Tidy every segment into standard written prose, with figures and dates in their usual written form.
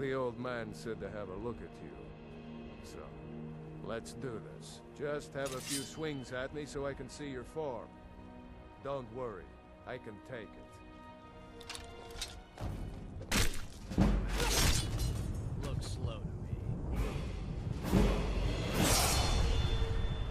The old man said to have a look at you. So, let's do this. Just have a few swings at me so I can see your form. Don't worry, I can take it. Looks slow to me.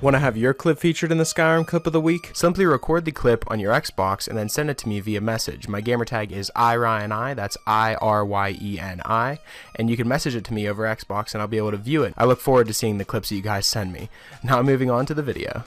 Want to have your clip featured in the Skyrim Clip of the Week? Simply record the clip on your Xbox and then send it to me via message. My gamertag is iRyeni, that's IRYENI, and you can message it to me over Xbox and I'll be able to view it. I look forward to seeing the clips that you guys send me. Now moving on to the video.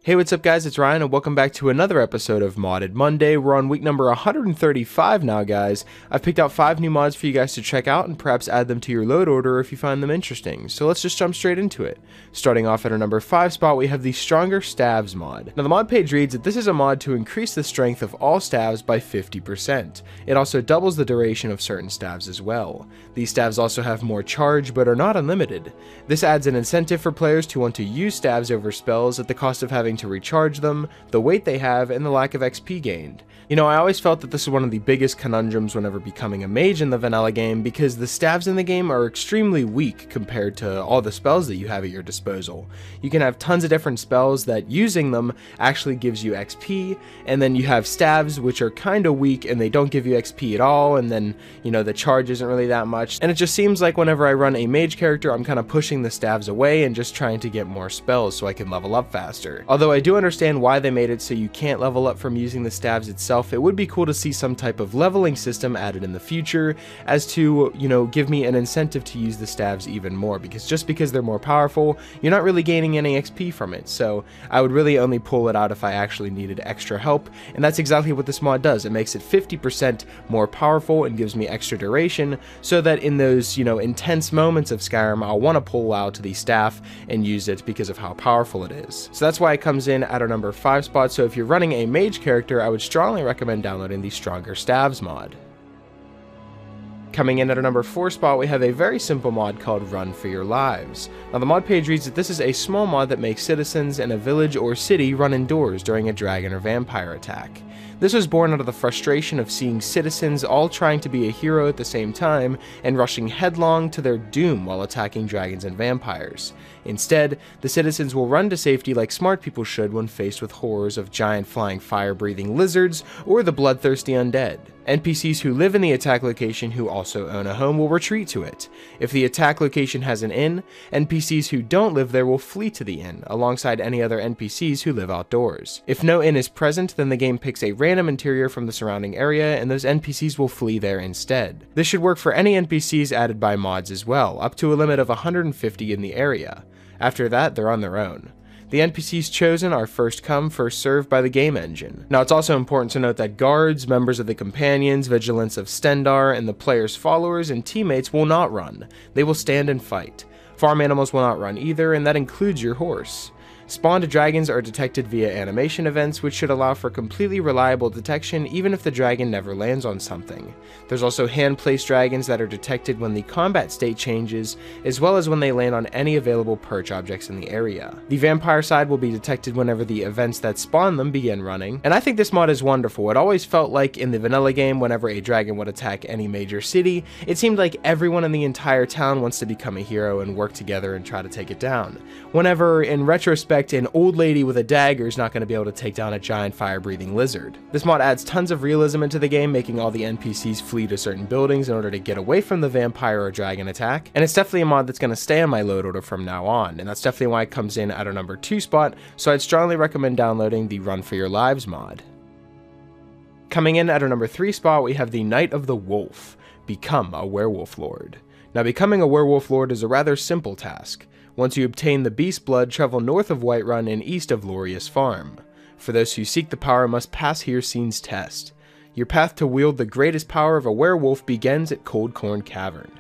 Hey, what's up guys, it's Ryan and welcome back to another episode of Modded Monday. We're on week number 135 now guys. I've picked out 5 new mods for you guys to check out and perhaps add them to your load order if you find them interesting. So let's just jump straight into it. Starting off at our number 5 spot, we have the Stronger Staves mod. Now the mod page reads that this is a mod to increase the strength of all staves by 50%. It also doubles the duration of certain staves as well. These staves also have more charge but are not unlimited. This adds an incentive for players to want to use staves over spells at the cost of having to recharge them, the weight they have, and the lack of XP gained. You know, I always felt that this is one of the biggest conundrums whenever becoming a mage in the vanilla game, because the staves in the game are extremely weak compared to all the spells that you have at your disposal. You can have tons of different spells that using them actually gives you XP, and then you have staves which are kinda weak and they don't give you XP at all, and then, you know, the charge isn't really that much, and it just seems like whenever I run a mage character, I'm kinda pushing the staves away and just trying to get more spells so I can level up faster. Although I do understand why they made it so you can't level up from using the staves itself, it would be cool to see some type of leveling system added in the future as to, you know, give me an incentive to use the staves even more, because just because they're more powerful, you're not really gaining any XP from it, so I would really only pull it out if I actually needed extra help, and that's exactly what this mod does. It makes it 50% more powerful and gives me extra duration, so that in those, you know, intense moments of Skyrim, I'll want to pull out the staff and use it because of how powerful it is. So that's why it comes in at our number 5 spot, so if you're running a mage character, I would strongly recommend downloading the Stronger Staves mod. Coming in at our number 4 spot, we have a very simple mod called Run for Your Lives. Now the mod page reads that this is a small mod that makes citizens in a village or city run indoors during a dragon or vampire attack. This was born out of the frustration of seeing citizens all trying to be a hero at the same time and rushing headlong to their doom while attacking dragons and vampires. Instead, the citizens will run to safety like smart people should when faced with horrors of giant flying fire-breathing lizards or the bloodthirsty undead. NPCs who live in the attack location who also own a home will retreat to it. If the attack location has an inn, NPCs who don't live there will flee to the inn, alongside any other NPCs who live outdoors. If no inn is present, then the game picks a random interior from the surrounding area and those NPCs will flee there instead. This should work for any NPCs added by mods as well, up to a limit of 150 in the area. After that, they're on their own. The NPCs chosen are first come, first served by the game engine. Now it's also important to note that guards, members of the companions, vigilants of Stendarr, and the player's followers and teammates will not run. They will stand and fight. Farm animals will not run either, and that includes your horse. Spawned dragons are detected via animation events, which should allow for completely reliable detection even if the dragon never lands on something. There's also hand-placed dragons that are detected when the combat state changes, as well as when they land on any available perch objects in the area. The vampire side will be detected whenever the events that spawn them begin running, and I think this mod is wonderful. It always felt like in the vanilla game, whenever a dragon would attack any major city, it seemed like everyone in the entire town wants to become a hero and work together and try to take it down. Whenever, in retrospect, an old lady with a dagger is not going to be able to take down a giant fire-breathing lizard. This mod adds tons of realism into the game, making all the NPCs flee to certain buildings in order to get away from the vampire or dragon attack, and it's definitely a mod that's going to stay on my load order from now on, and that's definitely why it comes in at our number 2 spot, so I'd strongly recommend downloading the Run for Your Lives mod. Coming in at our number 3 spot, we have the Knight of the Wolf, Become a Werewolf Lord. Now becoming a Werewolf Lord is a rather simple task. Once you obtain the beast blood, travel north of Whiterun and east of Lorius Farm. For those who seek the power must pass Hircine's test. Your path to wield the greatest power of a werewolf begins at Cold Corn Cavern.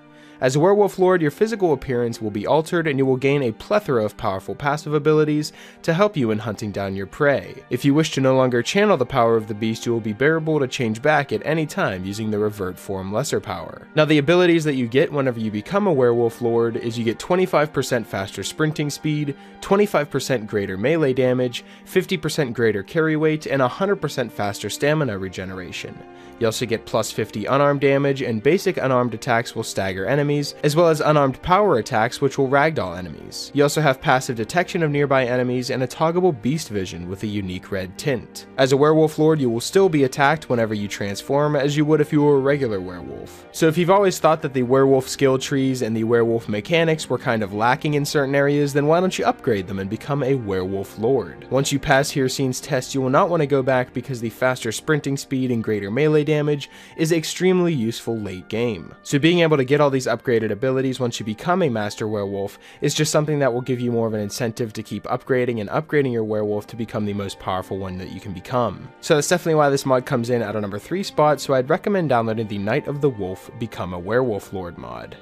As a werewolf lord, your physical appearance will be altered and you will gain a plethora of powerful passive abilities to help you in hunting down your prey. If you wish to no longer channel the power of the beast, you will be bearable to change back at any time using the revert form lesser power. Now the abilities that you get whenever you become a werewolf lord is you get 25% faster sprinting speed, 25% greater melee damage, 50% greater carry weight, and 100% faster stamina regeneration. You also get plus 50 unarmed damage, and basic unarmed attacks will stagger enemies, as well as unarmed power attacks which will ragdoll enemies. You also have passive detection of nearby enemies and a toggable beast vision with a unique red tint. As a werewolf lord, you will still be attacked whenever you transform, as you would if you were a regular werewolf. So if you've always thought that the werewolf skill trees and the werewolf mechanics were kind of lacking in certain areas, then why don't you upgrade them and become a werewolf lord? Once you pass Hircine's test, you will not want to go back because the faster sprinting speed and greater melee damage is extremely useful late game. So being able to get all these upgraded abilities once you become a master werewolf is just something that will give you more of an incentive to keep upgrading and upgrading your werewolf to become the most powerful one that you can become. So that's definitely why this mod comes in at our number 3 spot, so I'd recommend downloading the Night of the Wolf Become a Werewolf Lord mod.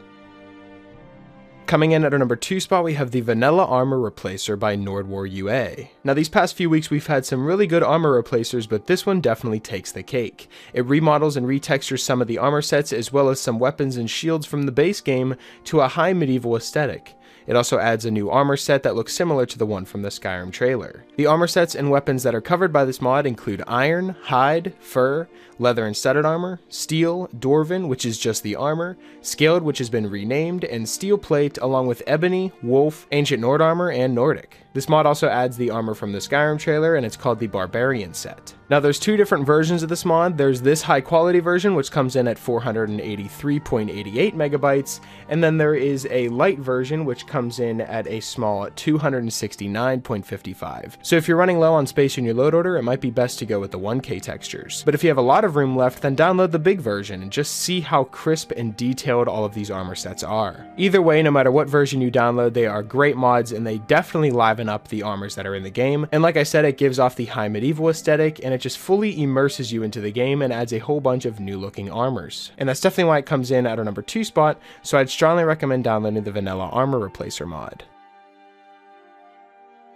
Coming in at our number 2 spot, we have the Vanilla Armor Replacer by NordwarUA. Now these past few weeks we've had some really good armor replacers, but this one definitely takes the cake. It remodels and retextures some of the armor sets as well as some weapons and shields from the base game to a high medieval aesthetic. It also adds a new armor set that looks similar to the one from the Skyrim trailer. The armor sets and weapons that are covered by this mod include iron, hide, fur, leather and studded armor, steel, Dwarven, which is just the armor, scaled, which has been renamed, and steel plate, along with ebony, wolf, ancient Nord armor, and Nordic. This mod also adds the armor from the Skyrim trailer, and it's called the Barbarian set. Now there's two different versions of this mod. There's this high quality version, which comes in at 483.88 megabytes, and then there is a light version, which comes in at a small 269.55. So if you're running low on space in your load order, it might be best to go with the 1K textures. But if you have a lot of room left, then download the big version and just see how crisp and detailed all of these armor sets are. Either way, no matter what version you download, they are great mods and they definitely liven up the armors that are in the game. And like I said, it gives off the high medieval aesthetic and it just fully immerses you into the game and adds a whole bunch of new looking armors. And that's definitely why it comes in at our number 2 spot, so I'd strongly recommend downloading the Vanilla Armor Replacer mod.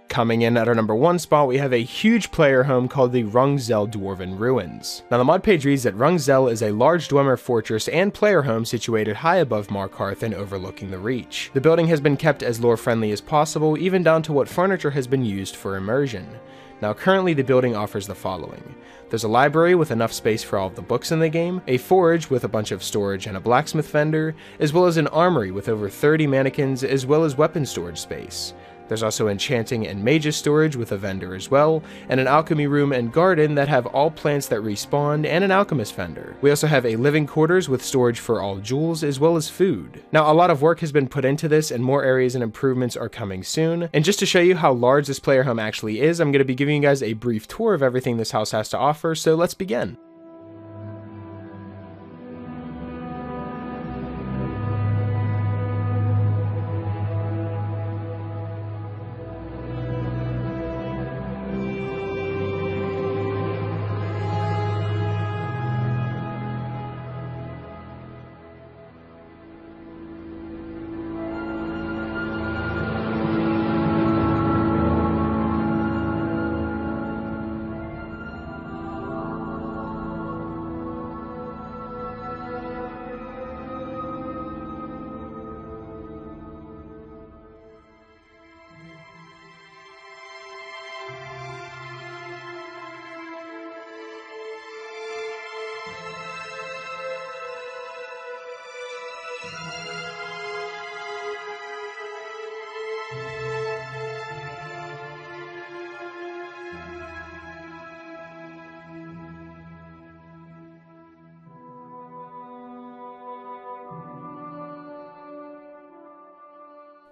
Coming in at our number 1 spot, we have a huge player home called the Rhung-Zel Dwarven Ruins. Now the mod page reads that Rhung-Zel is a large Dwemer fortress and player home situated high above Markarth and overlooking the Reach. The building has been kept as lore friendly as possible, even down to what furniture has been used for immersion. Now currently the building offers the following. There's a library with enough space for all of the books in the game, a forge with a bunch of storage and a blacksmith vendor, as well as an armory with over 30 mannequins, as well as weapon storage space. There's also enchanting and mages storage with a vendor as well, and an alchemy room and garden that have all plants that respawn, and an alchemist vendor. We also have a living quarters with storage for all jewels as well as food. Now a lot of work has been put into this and more areas and improvements are coming soon, and just to show you how large this player home actually is, I'm going to be giving you guys a brief tour of everything this house has to offer, so let's begin.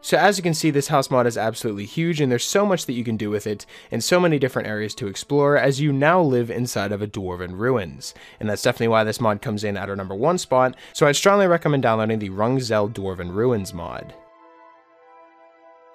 So as you can see, this house mod is absolutely huge and there's so much that you can do with it and so many different areas to explore as you now live inside of a Dwarven ruins. And that's definitely why this mod comes in at our number 1 spot, so I'd strongly recommend downloading the Rhung-Zel Dwarven Ruins mod.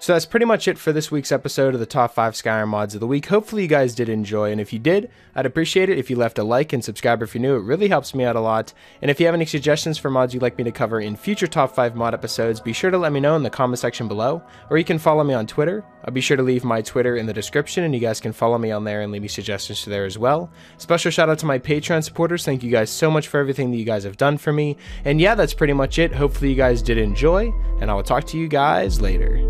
So that's pretty much it for this week's episode of the top 5 Skyrim mods of the week. Hopefully you guys did enjoy, and if you did, I'd appreciate it if you left a like and subscribe if you're new. It really helps me out a lot. And if you have any suggestions for mods you'd like me to cover in future top 5 mod episodes, be sure to let me know in the comment section below, or you can follow me on Twitter. I'll be sure to leave my Twitter in the description, and you guys can follow me on there and leave me suggestions to there as well. Special shout out to my Patreon supporters. Thank you guys so much for everything that you guys have done for me. And yeah, that's pretty much it. Hopefully you guys did enjoy, and I will talk to you guys later.